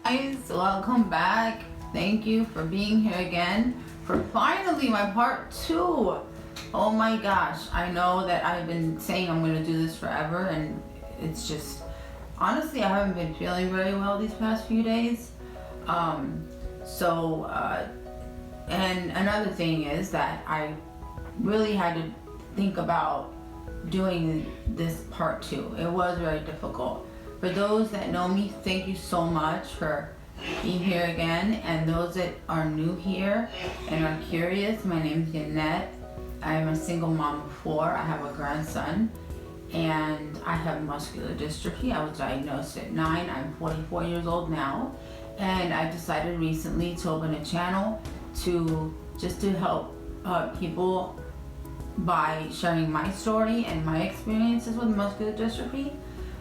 Guys, welcome back. Thank you for being here again for finally my part 2. Oh my gosh, I know that I've been saying I'm going to do this forever, and it's just, honestly, I haven't been feeling very well these past few days. And another thing is that I really had to think about doing this part 2. It was very difficult. For those that know me, thank you so much for being here again. And those that are new here and are curious, my name is Annette. I'm a single mom of 4. I have a grandson, and I have muscular dystrophy. I was diagnosed at 9. I'm 44 years old now, and I decided recently to open a channel to help people by sharing my story and my experiences with muscular dystrophy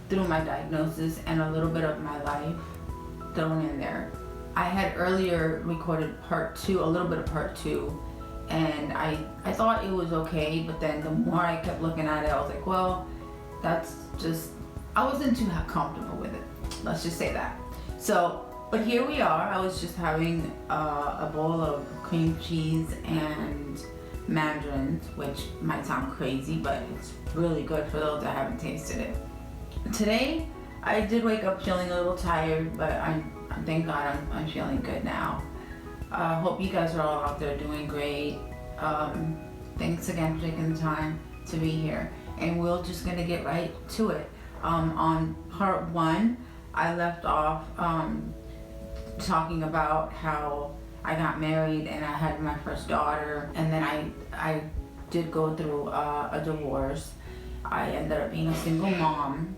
through my diagnosis and a little bit of my life thrown in there. I had earlier recorded part 2, a little bit of part 2, and I thought it was okay, but then the more I kept looking at it, I was like, well, that's just, I wasn't too comfortable with it. Let's just say that. So, but here we are. I was just having a bowl of cream cheese and mandarins, which might sound crazy, but it's really good for those that haven't tasted it. Today, I did wake up feeling a little tired, but thank God I'm feeling good now. Hope you guys are all out there doing great. Thanks again for taking the time to be here. And we're just gonna get right to it. On part 1, I left off talking about how I got married and I had my first daughter, and then I did go through a divorce. I ended up being a single mom.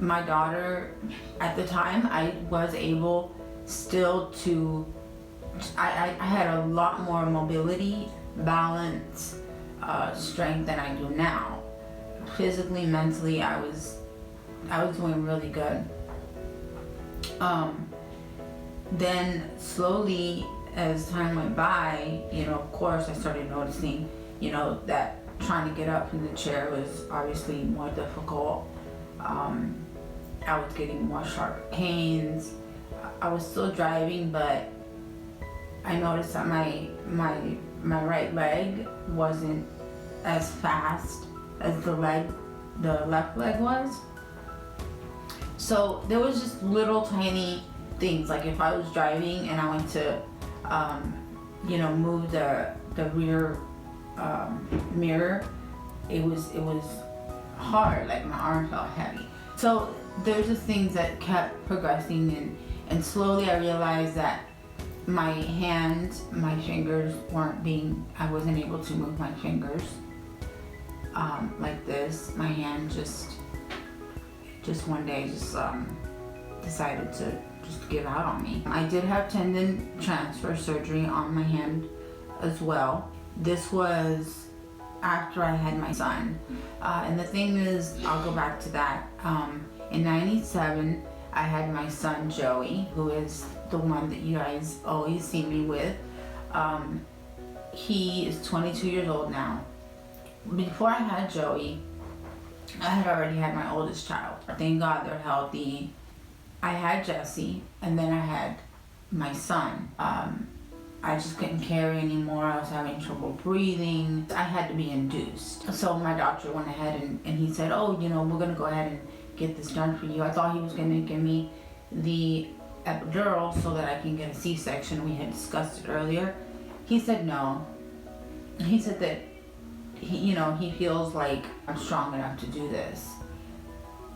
My daughter, at the time, I was able still to, I had a lot more mobility, balance, strength than I do now. Physically, mentally, I was doing really good. Then slowly, as time went by, of course, I started noticing, that trying to get up from the chair was obviously more difficult. I was getting more sharp pains. I was still driving, but I noticed that my right leg wasn't as fast as the left leg was. So there was just little tiny things, like if I was driving and I went to move the rear mirror, it was hard, like my arm felt heavy. So there's just things that kept progressing, and slowly I realized that my fingers I wasn't able to move my fingers like this. My hand just one day decided to just give out on me. I did have tendon transfer surgery on my hand as well. This was after I had my son. And the thing is, I'll go back to that. In 97, I had my son Joey, who is the one that you guys always see me with. He is 22 years old now. Before I had Joey, I had already had my oldest child. Thank God they're healthy. I had Jesse, and then I had my son. I just couldn't carry anymore. I was having trouble breathing. I had to be induced. So my doctor went ahead and he said, oh, we're gonna go ahead and get this done for you. I thought he was gonna give me the epidural so that I can get a C-section. We had discussed it earlier. He said no. He said that he feels like I'm strong enough to do this.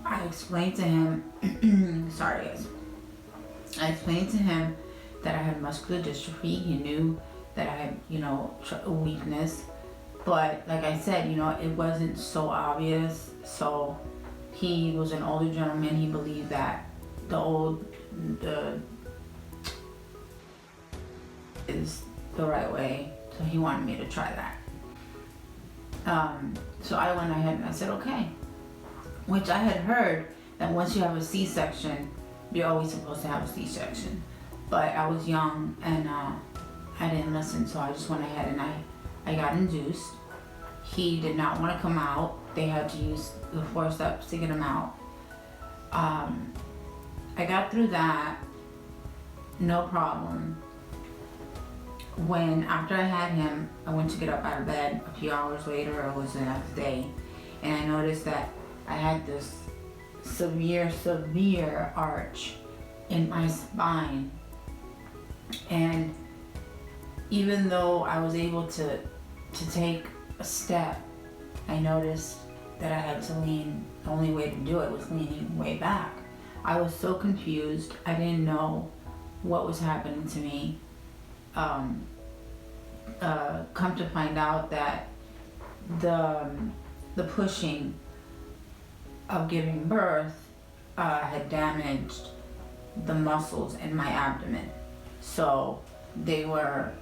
I explained to him, sorry guys. I explained to him that I had muscular dystrophy. He knew that I had, a weakness, but like I said, it wasn't so obvious. So he was an older gentleman. He believed that the is the right way. So he wanted me to try that. So I went ahead and I said, okay. Which I had heard that once you have a C-section, you're always supposed to have a C-section. But I was young and I didn't listen, so I just went ahead and I got induced. He did not want to come out. They had to use the forceps to get him out. I got through that, no problem. When after I had him, I went to get up out of bed. A few hours later, it was the next day, and I noticed that I had this severe arch in my spine. And even though I was able to take a step, I noticed that I had to lean. The only way to do it was leaning way back. I was so confused. I didn't know what was happening to me. Come to find out that the pushing of giving birth had damaged the muscles in my abdomen. So they were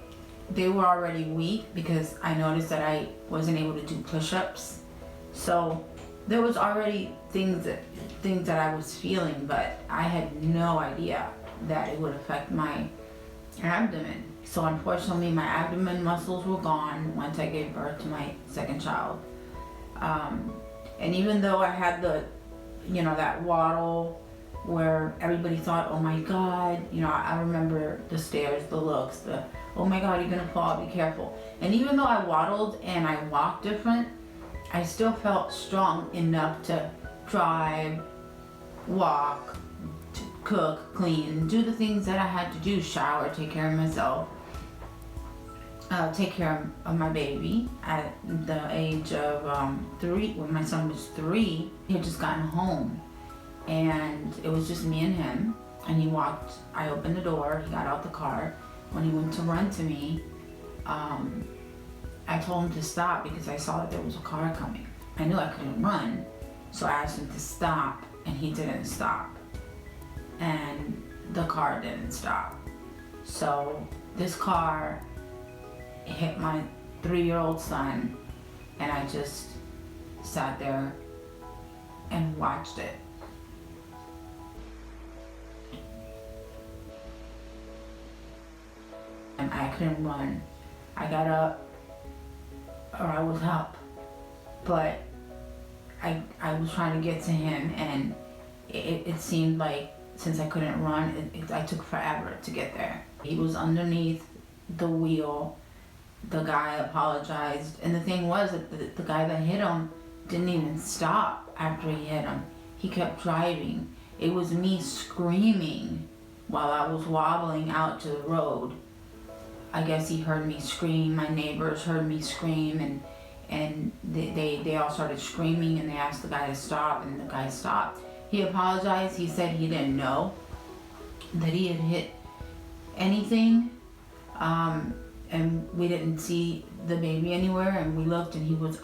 already weak because I noticed that I wasn't able to do push-ups. So there was already things that I was feeling, but I had no idea that it would affect my abdomen. So unfortunately, my abdomen muscles were gone once I gave birth to my second child. And even though I had that waddle where everybody thought, oh my God, I remember the stares, the looks, oh my God, you're gonna fall, be careful. And even though I waddled and I walked different, I still felt strong enough to drive, walk, to cook, clean, do the things that I had to do, shower, take care of myself, take care of my baby. At the age of 3, when my son was 3, he had just gotten home, and it was just me and him, and he walked, I opened the door, he got out the car. When he went to run to me, I told him to stop because I saw that there was a car coming. I knew I couldn't run, so I asked him to stop, and he didn't stop. And the car didn't stop. So this car hit my 3-year-old son, and I just sat there and watched it. And I couldn't run. I got up, or I was up, but I was trying to get to him, and it seemed like since I couldn't run, I took forever to get there. He was underneath the wheel. The guy apologized, and the thing was that the guy that hit him didn't even stop after he hit him. He kept driving. It was me screaming while I was wobbling out to the road. I guess he heard me scream, my neighbors heard me scream, and they all started screaming, and they asked the guy to stop, and the guy stopped. He apologized. He said he didn't know that he had hit anything, and we didn't see the baby anywhere, and we looked, and he was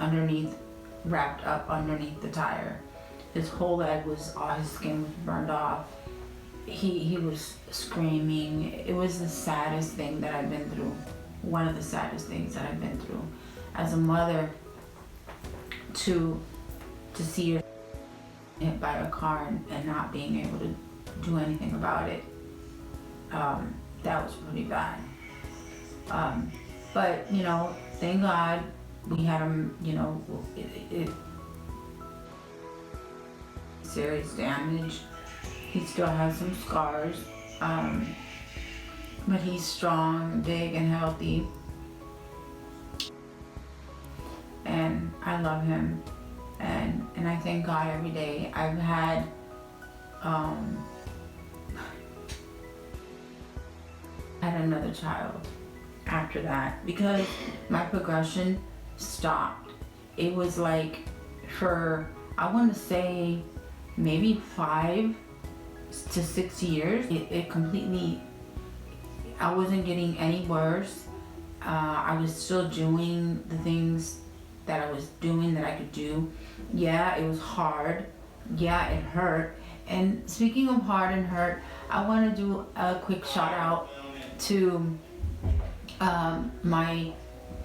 wrapped up underneath the tire. His whole leg was, all his skin was burned off. He was screaming. It was the saddest thing that I've been through. One of the saddest things that I've been through. As a mother, to see your hit by a car and not being able to do anything about it, that was pretty bad. But, thank God we had him, serious damage. He still has some scars, but he's strong, big, and healthy. And I love him, and I thank God every day. I've had another child after that because my progression stopped. It was like for, I want to say, maybe 5 to 6 years, it completely, I wasn't getting any worse. I was still doing the things that I was doing that I could do. Yeah, it was hard. Yeah, it hurt. And speaking of hard and hurt, I want to do a quick shout out to my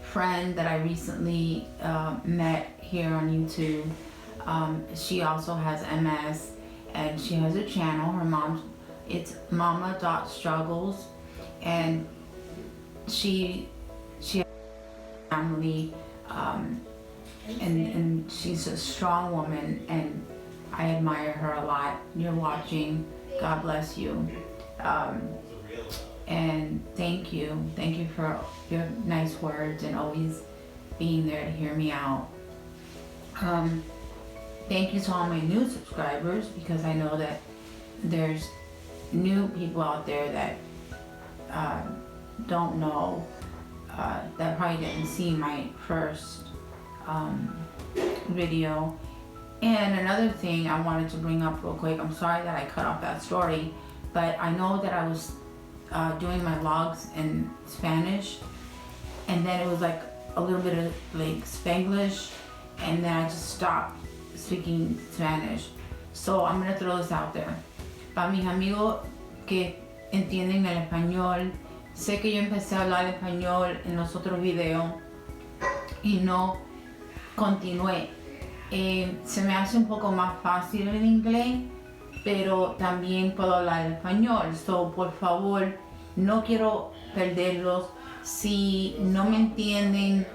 friend that I recently met here on YouTube. She also has MS, and she has a channel. It's mama.struggles, and she has a family, and she's a strong woman, and I admire her a lot. You're watching, God bless you. And thank you for your nice words and always being there to hear me out. Thank you to all my new subscribers, because I know that there's new people out there that don't know, that probably didn't see my first video. And another thing I wanted to bring up real quick, I'm sorry that I cut off that story, but I know that I was doing my vlogs in Spanish, and then it was like a little bit of like Spanglish, and then I just stopped speaking Spanish. So I'm gonna throw this out there. Para mis amigos que entienden el español, sé que yo empecé a hablar español en los otros videos y no continué. Se me hace un poco más fácil el inglés, pero también puedo hablar español. So, por favor, no quiero perderlos. Si no me entienden,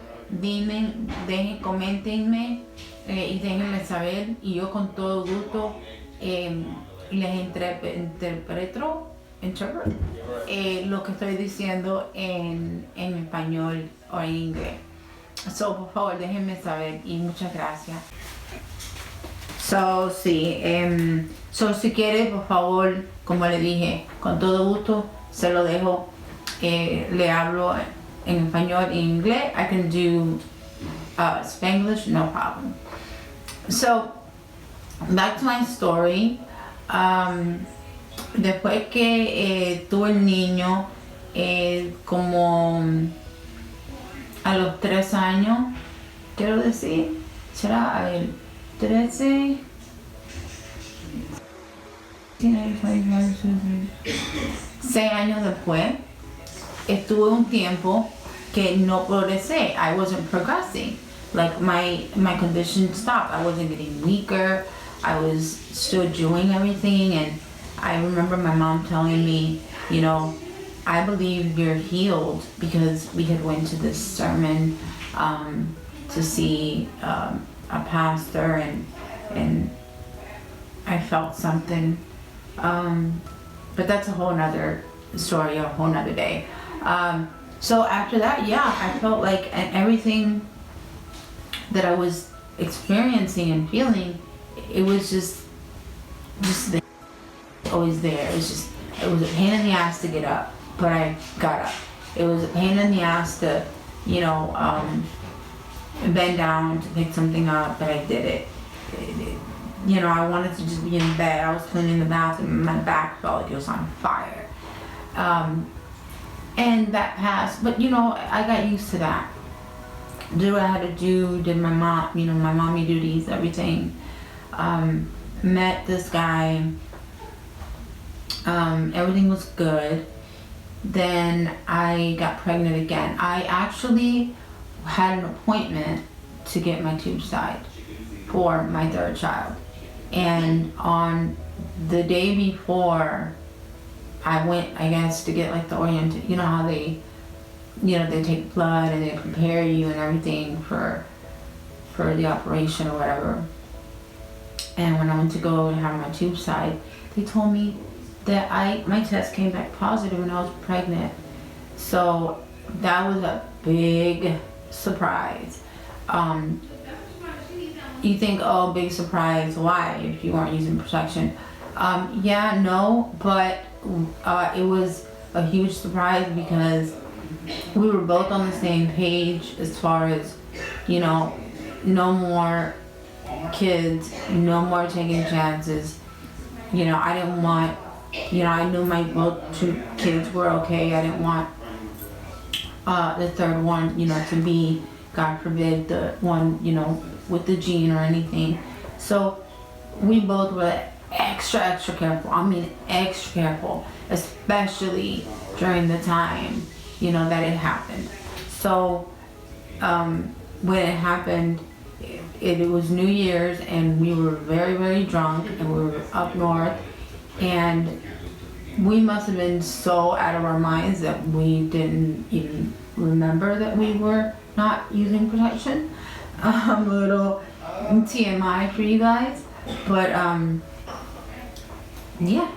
coméntenme y déjenme saber, y yo con todo gusto les interpreto lo que estoy diciendo en español o en inglés. So, por favor, déjenme saber y muchas gracias. So, sí, si quiere, por favor, como le dije, con todo gusto se lo dejo. Le hablo en español y en inglés. I can do Spanglish, no problem. So, back to my story. Después que tuve el niño, como a los 3 años, quiero decir, será a ver, 13, 6 años después, estuve un tiempo que no progresé. I wasn't progressing. Like my condition stopped. I wasn't getting weaker. I was still doing everything, and I remember my mom telling me, you know, I believe you're healed, because we had went to this sermon to see a pastor, and I felt something. But that's a whole nother story, a whole nother day. So after that, yeah, I felt like, and everything that I was experiencing and feeling, it was just there, always there. It was a pain in the ass to get up, but I got up. It was a pain in the ass to, bend down to pick something up, but I did it. I wanted to just be in bed. I was cleaning the bathroom and my back felt like it was on fire. And that passed, but I got used to that. Did what I had to do, did my mom, my mommy duties, everything. Met this guy, everything was good. Then I got pregnant again. I actually had an appointment to get my tubes tied for my 3rd child. And on the day before, I went, I guess, to get like the orientation, how they take blood and they prepare you and everything for the operation or whatever. And when I went to go and have my tubes tied, they told me that my test came back positive and I was pregnant. So that was a big surprise. You think, oh, big surprise, why, if you weren't using protection? Yeah, no, but it was a huge surprise because we were both on the same page as far as, no more kids, no more taking chances. I didn't want, I knew my both 2 kids were okay. I didn't want the 3rd one, to be, God forbid, the one, with the gene or anything. So we both were extra careful. I mean, extra careful, especially during the time, that it happened. So when it happened, it was New Year's and we were very, very drunk and we were up north, and we must have been so out of our minds that we didn't even remember that we were not using protection. A little TMI for you guys, but yeah,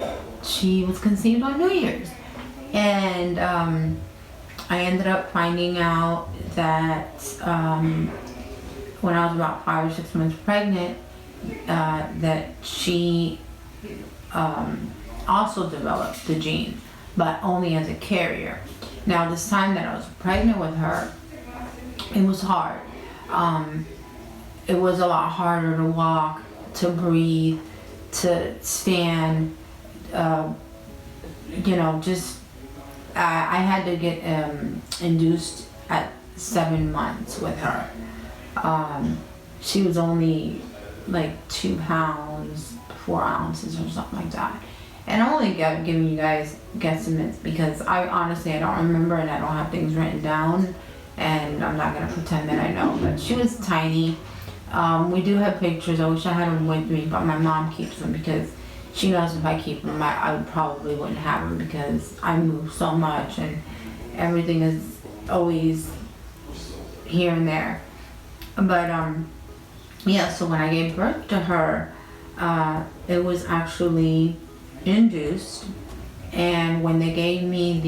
she was conceived on New Year's. And I ended up finding out that when I was about 5 or 6 months pregnant, that she also developed the gene, but only as a carrier. Now, this time that I was pregnant with her, it was hard. It was a lot harder to walk, to breathe, to stand, just I had to get induced at 7 months with her. She was only like 2 pounds, 4 ounces or something like that. And I'm only giving you guys guesstimates because I honestly don't remember and I don't have things written down, and I'm not gonna pretend that I know. But she was tiny. We do have pictures. I wish I had them with me, but my mom keeps them because she knows if I keep them, I probably wouldn't have them because I move so much and everything is always here and there. But yeah, so when I gave birth to her, it was actually induced, and when they gave me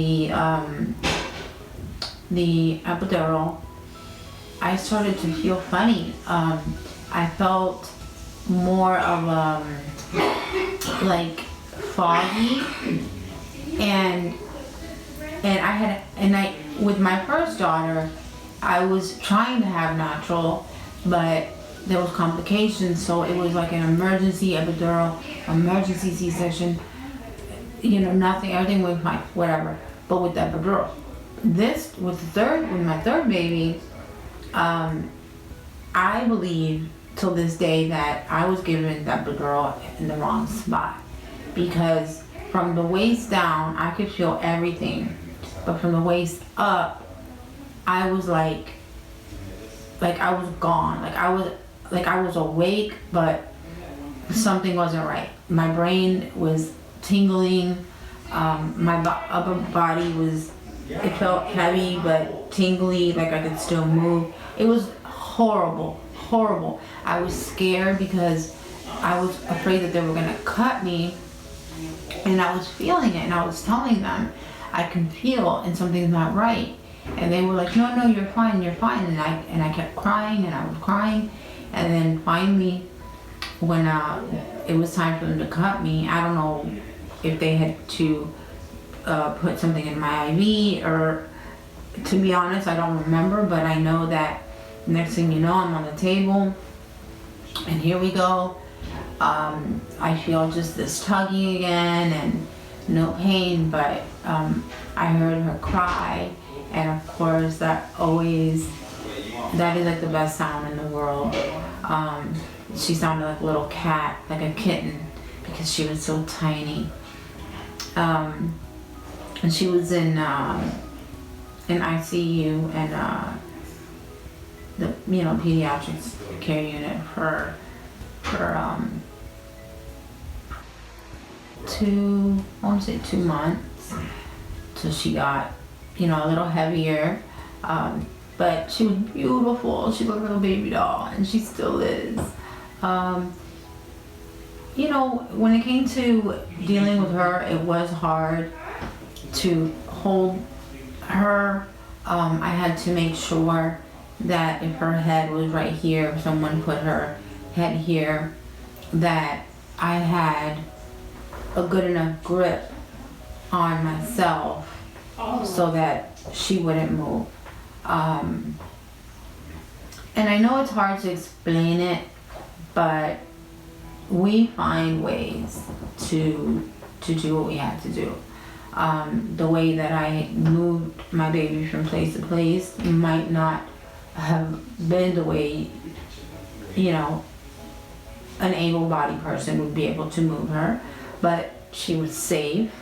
the epidural, I started to feel funny. I felt more of like foggy, and I with my first daughter, I was trying to have natural, but there was complications, so it was like an emergency epidural, emergency C-section, nothing, everything went fine, whatever. But with the epidural, with my third baby, I believe till this day that I was given the epidural in the wrong spot, because from the waist down, I could feel everything, but from the waist up, I was like I was gone, I was awake, but something wasn't right. My brain was tingling, my upper body it felt heavy but tingly, like I could still move. It was horrible. I was scared because I was afraid that they were gonna cut me, and I was feeling it, and I was telling them I can feel and something's not right, and they were like, no, you're fine, and I kept crying, and I was crying. And then finally, when it was time for them to cut me, I don't know if they had to put something in my IV, or to be honest, I don't remember, but I know that next thing you know, I'm on the table, and here we go. I feel just this tugging again, and no pain, but I heard her cry, and of course that is like the best sound in the world. She sounded like a little cat, like a kitten, because she was so tiny. And she was in ICU and the pediatrics care unit for 2 months, till she got a little heavier. But she was beautiful. She looked like a baby doll, and she still is. When it came to dealing with her, it was hard to hold her. I had to make sure that if her head was right here, if someone put her head here, that I had a good enough grip on myself so that she wouldn't move. And I know it's hard to explain it, but we find ways to do what we had to do. The way that I moved my baby from place to place might not have been the way, an able-bodied person would be able to move her, but she was safe.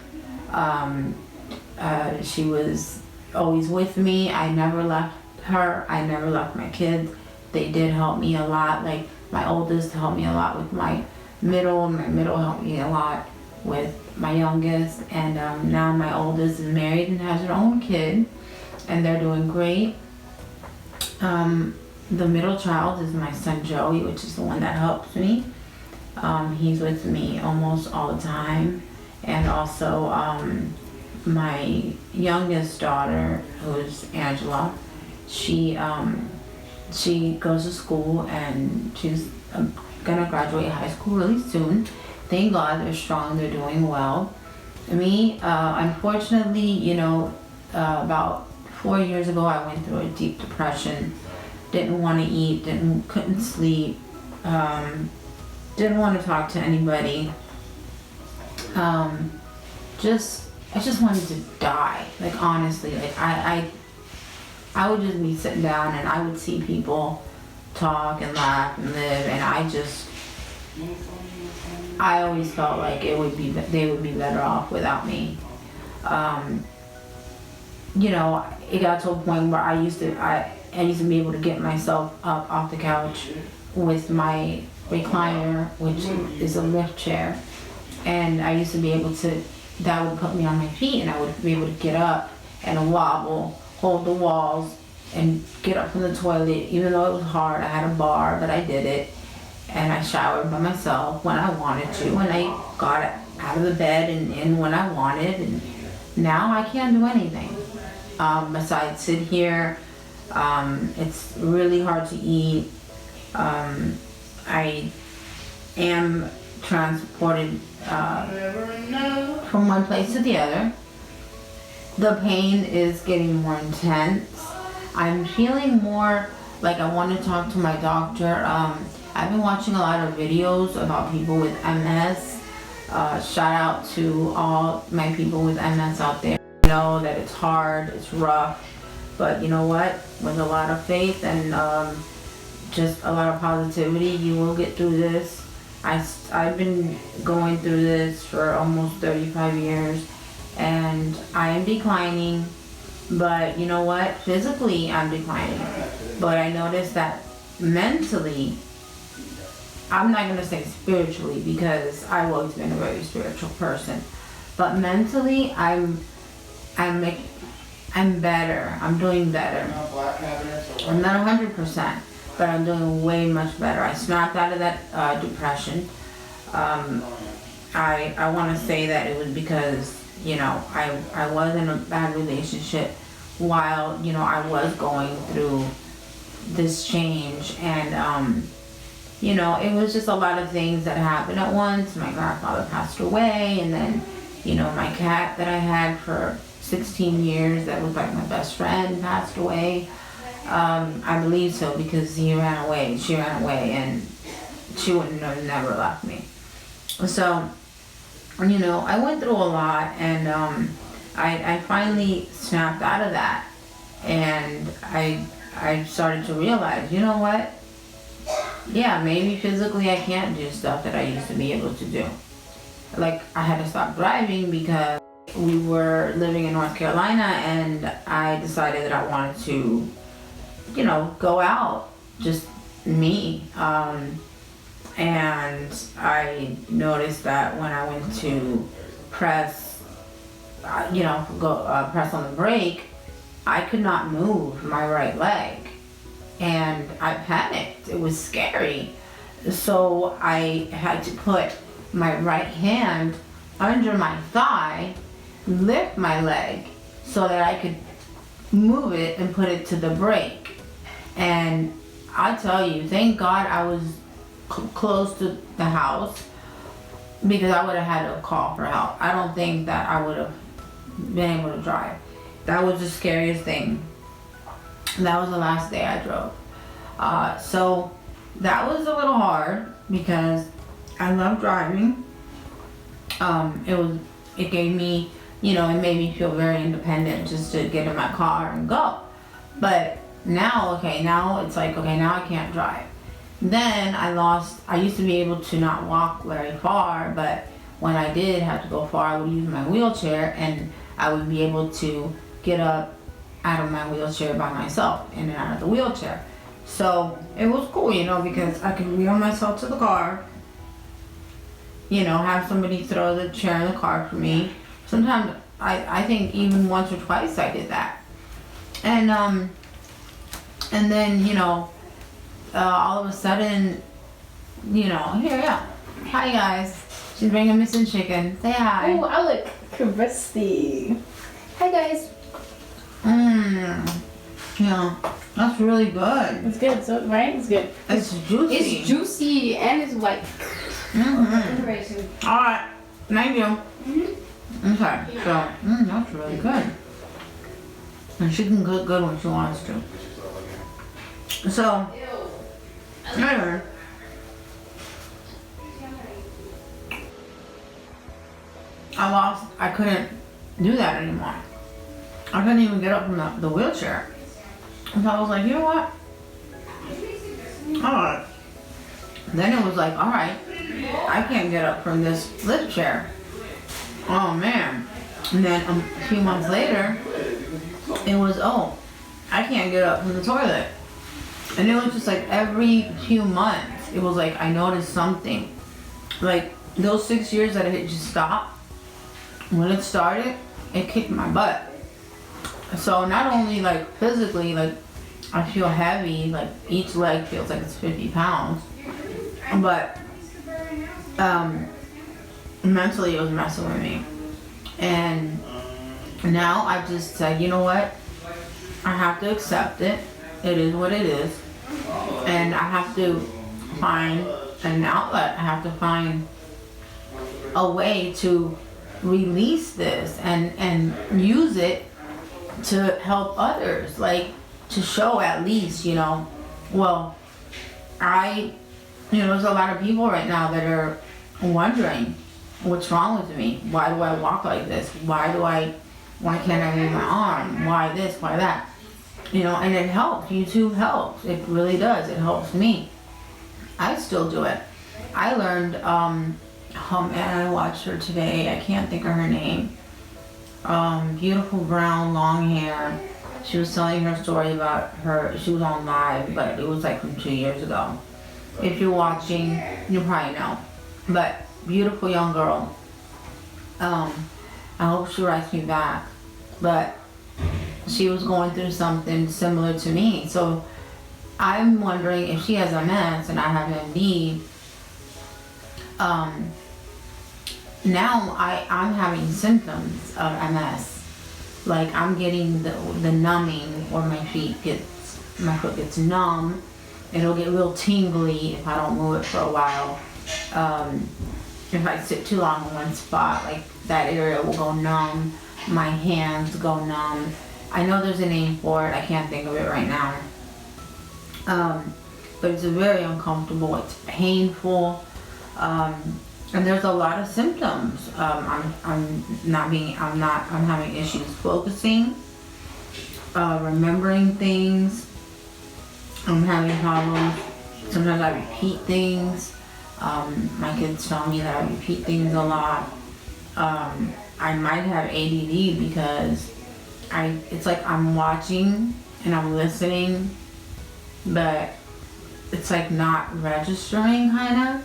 She was always with me. I never left her. I never left my kids. They did help me a lot. Like, my oldest helped me a lot with my middle. My middle helped me a lot with my youngest. And now my oldest is married and has her own kid, and they're doing great. The middle child is my son Joey, which is the one that helps me. He's with me almost all the time, And also my youngest daughter, who's Angela, she goes to school and she's gonna graduate high school really soon. Thank God, they're strong, they're doing well. Me, unfortunately, about 4 years ago, I went through a deep depression. Didn't want to eat, couldn't sleep, didn't want to talk to anybody. I just wanted to die. Like, honestly, like I would just be sitting down and I would see people talk and laugh and live, and I always felt like they would be better off without me. It got to a point where I used to be able to get myself up off the couch with my recliner, which is a lift chair, and I used to be able to, that would put me on my feet and I would be able to get up and wobble, hold the walls, and get up from the toilet. Even though it was hard, I had a bar, but I did it. And I showered by myself when I wanted to, and I got out of the bed and when I wanted. And now I can't do anything besides sit here. It's really hard to eat. I am transported from one place to the other. The pain is getting more intense. I'm feeling more like I want to talk to my doctor. I've been watching a lot of videos about people with MS. Shout out to all my people with MS out there. I know that it's hard, it's rough, but you know what? With a lot of faith and just a lot of positivity, you will get through this. I've been going through this for almost 35 years, and I am declining. But you know what? Physically, I'm declining. But I noticed that mentally, I'm not going to say spiritually because I've always been a very spiritual person. But mentally, I'm better. I'm doing better. I'm not 100%, but I'm doing way much better. I snapped out of that depression. I want to say that it was because, I was in a bad relationship while, I was going through this change. And, it was just a lot of things that happened at once. My grandfather passed away, and then, my cat that I had for 16 years, that was like my best friend, passed away. I believe so because she ran away, and she wouldn't have never left me. So, I went through a lot, and I finally snapped out of that, and I started to realize, you know what? Yeah, maybe physically I can't do stuff that I used to be able to do. Like, I had to stop driving because we were living in North Carolina, and I decided that I wanted to, go out, just me. And I noticed that when I went to press, press on the brake, I could not move my right leg. And I panicked. It was scary. So I had to put my right hand under my thigh, lift my leg so that I could move it and put it to the brake. And I tell you, thank God I was close to the house, because I would have had to call for help. I don't think that I would have been able to drive. That was the scariest thing. That was the last day I drove. So that was a little hard because I love driving. It gave me, it made me feel very independent just to get in my car and go. But now it's like, now I can't drive. Then I used to be able to not walk very far, but when I did have to go far, I would use my wheelchair, and I would be able to get up out of my wheelchair by myself, in and out of the wheelchair. So it was cool, because I could wheel myself to the car, have somebody throw the chair in the car for me. Sometimes I think even once or twice I did that. And then, all of a sudden, here, yeah. Hi guys. She's bringing me some chicken. Say hi. Oh, I look crispy. Hi guys. Yeah, that's really good. It's good, so right? It's good. It's juicy. It's juicy and it's white. Alright, thank you. Okay, so, that's really good. And she can cook good when she wants to. So, anyway. I couldn't do that anymore. I couldn't even get up from the wheelchair. And so I was like, you know what? Alright. Then it was like, alright, I can't get up from this lift chair. Oh man. And then a few months later, it was, oh, I can't get up from the toilet. And it was just like every few months, it was like I noticed something. Like those 6 years that it just stopped, when it started, it kicked my butt. So not only like physically, like I feel heavy, like each leg feels like it's 50 pounds, but mentally it was messing with me. And now I just said, you know what? I have to accept it. It is what it is. And I have to find an outlet. I have to find a way to release this and use it to help others, like to show at least, well, there's a lot of people right now that are wondering what's wrong with me. Why do I walk like this? Why can't I move my arm? Why this, why that? And it helps. YouTube helps. It really does. It helps me. I still do it. I learned, oh man, I watched her today. I can't think of her name. Beautiful brown, long hair. She was telling her story about her, she was on live, but it was like from 2 years ago. If you're watching, you probably know. But beautiful young girl. I hope she writes me back. But she was going through something similar to me. So I'm wondering if she has MS and I have MD. Now I'm having symptoms of MS. Like I'm getting the numbing, or my foot gets numb. It'll get real tingly if I don't move it for a while. If I sit too long in one spot, like that area will go numb. My hands go numb. I know there's a name for it. I can't think of it right now. But it's very uncomfortable. It's painful. And there's a lot of symptoms. I'm having issues focusing, remembering things. I'm having problems. Sometimes I repeat things. My kids tell me that I repeat things a lot. I might have ADD because it's like I'm watching and I'm listening, but it's like not registering, kind of.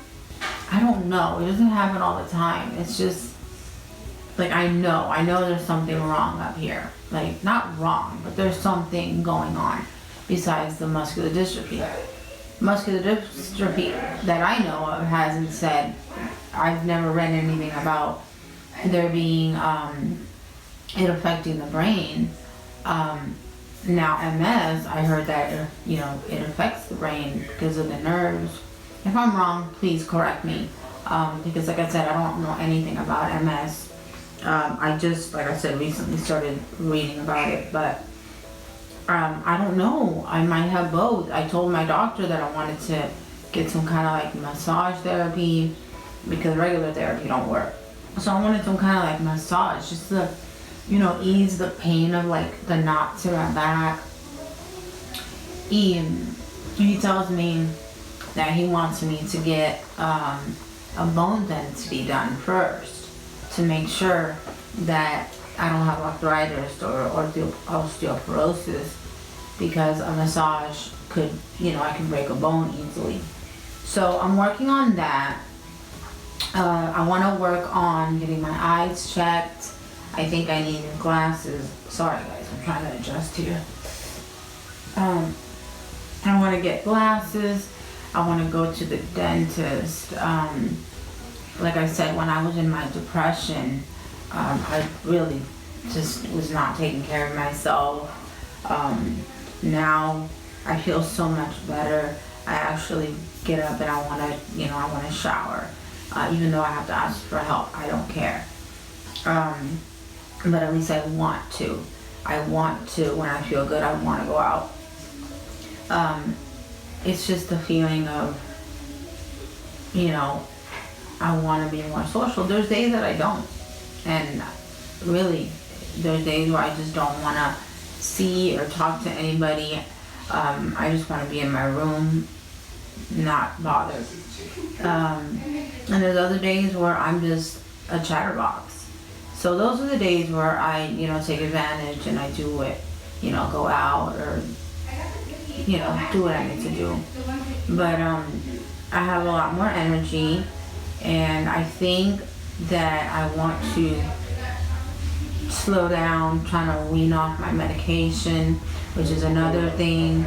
I don't know. It doesn't happen all the time. It's just like I know there's something wrong up here. Like not wrong, but there's something going on besides the muscular dystrophy. Muscular dystrophy that I know of hasn't said. I've never read anything about there being it affecting the brain. Now MS, I heard that it affects the brain because of the nerves. If I'm wrong, please correct me, because like I said, I don't know anything about MS. I just, like I said, recently started reading about it, but I don't know. I might have both. I told my doctor that I wanted to get some kind of like massage therapy because regular therapy don't work. So I wanted some kind of like massage just to, ease the pain of like the knots in my back. He tells me that he wants me to get a bone density done first to make sure that I don't have arthritis or osteoporosis, because a massage could, I can break a bone easily. So I'm working on that. I want to work on getting my eyes checked. I think I need new glasses. Sorry guys, I'm trying to adjust here. I want to get glasses. I want to go to the dentist like I said, when I was in my depression, I really just was not taking care of myself. Now I feel so much better. I actually get up and I want to shower. Even though I have to ask for help, I don't care. But at least I want to. When I feel good, I want to go out. It's just the feeling of, I want to be more social. There's days that I don't. And really, there's days where I just don't want to see or talk to anybody. I just want to be in my room, not bothered. And there's other days where I'm just a chatterbox. So those are the days where I, take advantage and I do it, go out or, do what I need to do. But I have a lot more energy, and I think that I want to slow down, trying to wean off my medication, which is another thing.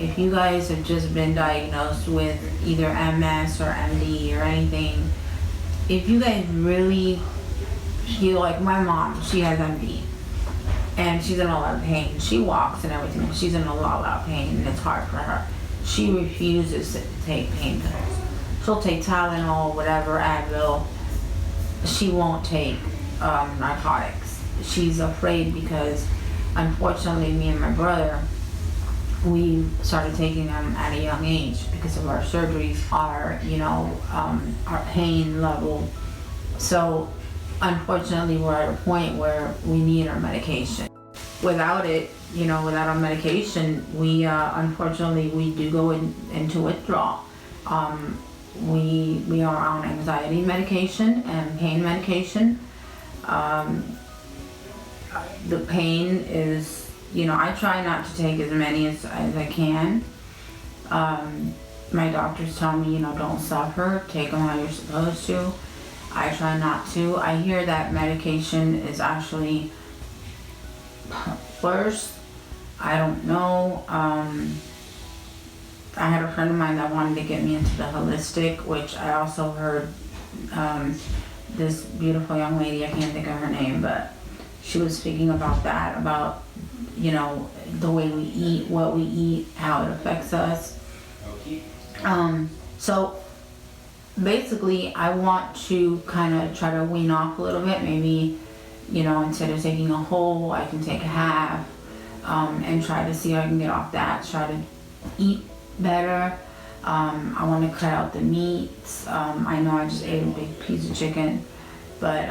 If you guys have just been diagnosed with either MS or MD or anything, if you guys really feel like my mom, she has MD and she's in a lot of pain. She walks and everything. She's in a lot of pain and it's hard for her. She refuses to take pain pills. She'll take Tylenol, whatever, Advil. She won't take narcotics. She's afraid because, unfortunately, me and my brother, we started taking them at a young age because of our surgeries, our pain level. So, unfortunately, we're at a point where we need our medication. Without it, without our medication, we unfortunately we do go into withdrawal. We are on anxiety medication and pain medication. The pain is, I try not to take as many as I can. My doctors tell me, don't suffer, take them how you're supposed to. I try not to. I hear that medication is actually worse. I don't know. I had a friend of mine that wanted to get me into the holistic, which I also heard this beautiful young lady, I can't think of her name, but she was speaking about that, about, the way we eat, what we eat, how it affects us. So basically I want to kind of try to wean off a little bit. Maybe, instead of taking a whole, I can take a half, and try to see how I can get off that, try to eat better. I want to cut out the meats. I know I just ate a big piece of chicken, but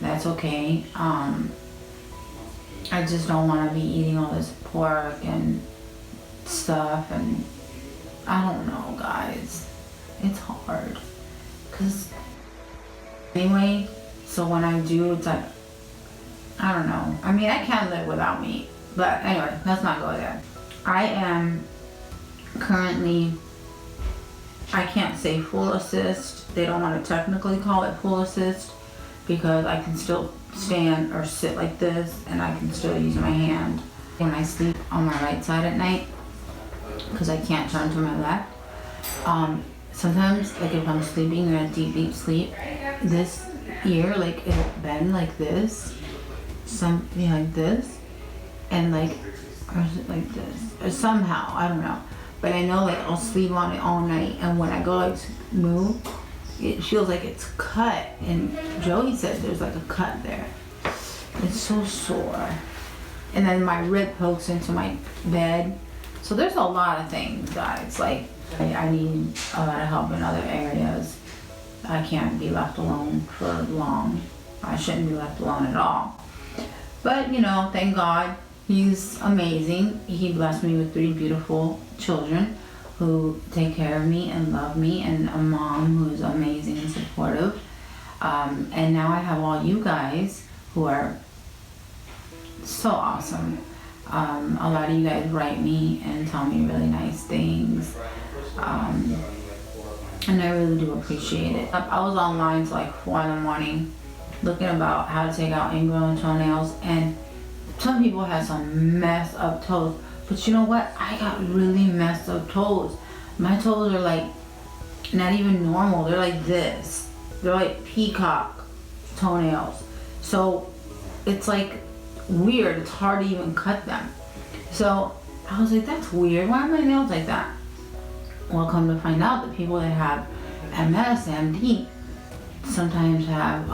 that's okay. I just don't want to be eating all this pork and stuff, and I don't know, guys. It's hard. Cause anyway, so when I do, it's like, I don't know. I mean, I can live without meat, but anyway, let's not go there. I am currently, I can't say full assist. They don't want to technically call it full assist because I can still stand or sit like this and I can still use my hand when I sleep on my right side at night because I can't turn to my left. Sometimes, like if I'm sleeping in a deep sleep, this ear, like it'll bend like this, something like this, and like, or is it like this? Or somehow, I don't know. But I know like I'll sleep on it all night, and when I go like to move, it feels like it's cut. And Joey said there's like a cut there. It's so sore. And then my rib pokes into my bed. So there's a lot of things, guys. Like I need a lot of help in other areas. I can't be left alone for long. I shouldn't be left alone at all. But thank God, He's amazing. He blessed me with 3 beautiful children who take care of me and love me, and a mom who's amazing and supportive. And now I have all you guys who are so awesome. A lot of you guys write me and tell me really nice things. And I really do appreciate it. I was online till like 4 in the morning looking about how to take out ingrown toenails, and some people have some messed up toes. But you know what? I got really messed up toes. My toes are like not even normal. They're like this. they're like peacock toenails. So it's like weird. It's hard to even cut them. So I was like, that's weird. Why are my nails like that? Well, come to find out, the people that have MS, MD, sometimes have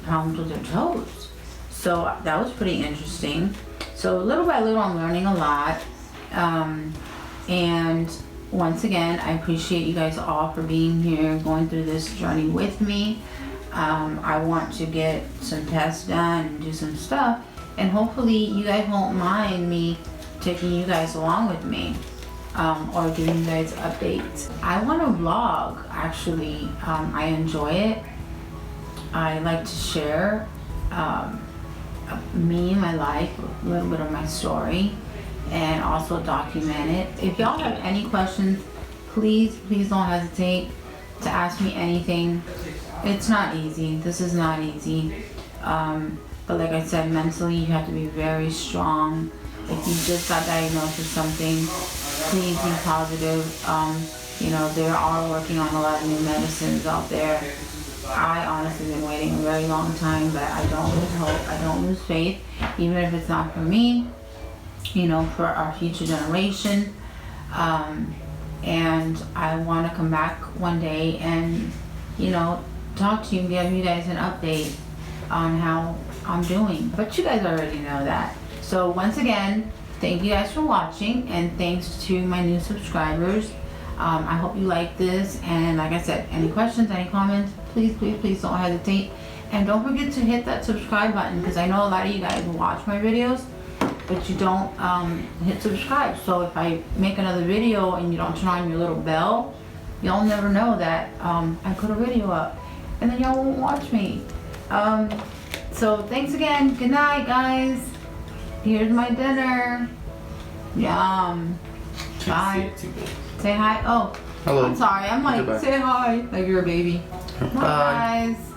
problems with their toes. So that was pretty interesting. So little by little, I'm learning a lot. And once again, I appreciate you guys all for being here, going through this journey with me. I want to get some tests done and do some stuff, and hopefully you guys won't mind me taking you guys along with me, or giving you guys updates. I want to vlog, actually. I enjoy it. I like to share me, my life, a little bit of my story, and also document it. If y'all have any questions, please don't hesitate to ask me anything. It's not easy. This is not easy. But like I said, mentally you have to be very strong. If you just got diagnosed with something, please be positive. You know, they are working on a lot of new medicines out there. I honestly been waiting a very long time, but I don't lose hope. I don't lose faith, even if it's not for me, you know, for our future generation. And I want to come back one day and, you know, talk to you and give you guys an update on how I'm doing. But you guys already know that. So once again, thank you guys for watching, and thanks to my new subscribers. I hope you like this, and like I said, any questions, any comments, please don't hesitate. And don't forget to hit that subscribe button, because I know a lot of you guys watch my videos, but you don't hit subscribe. So if I make another video and you don't turn on your little bell, y'all never know that I put a video up, and then y'all won't watch me. So thanks again. Good night, guys. Here's my dinner. Yum. Bye. Say hi. Oh, hello. I'm sorry. I'm like, Goodbye. say hi like you're a baby. Bye, guys.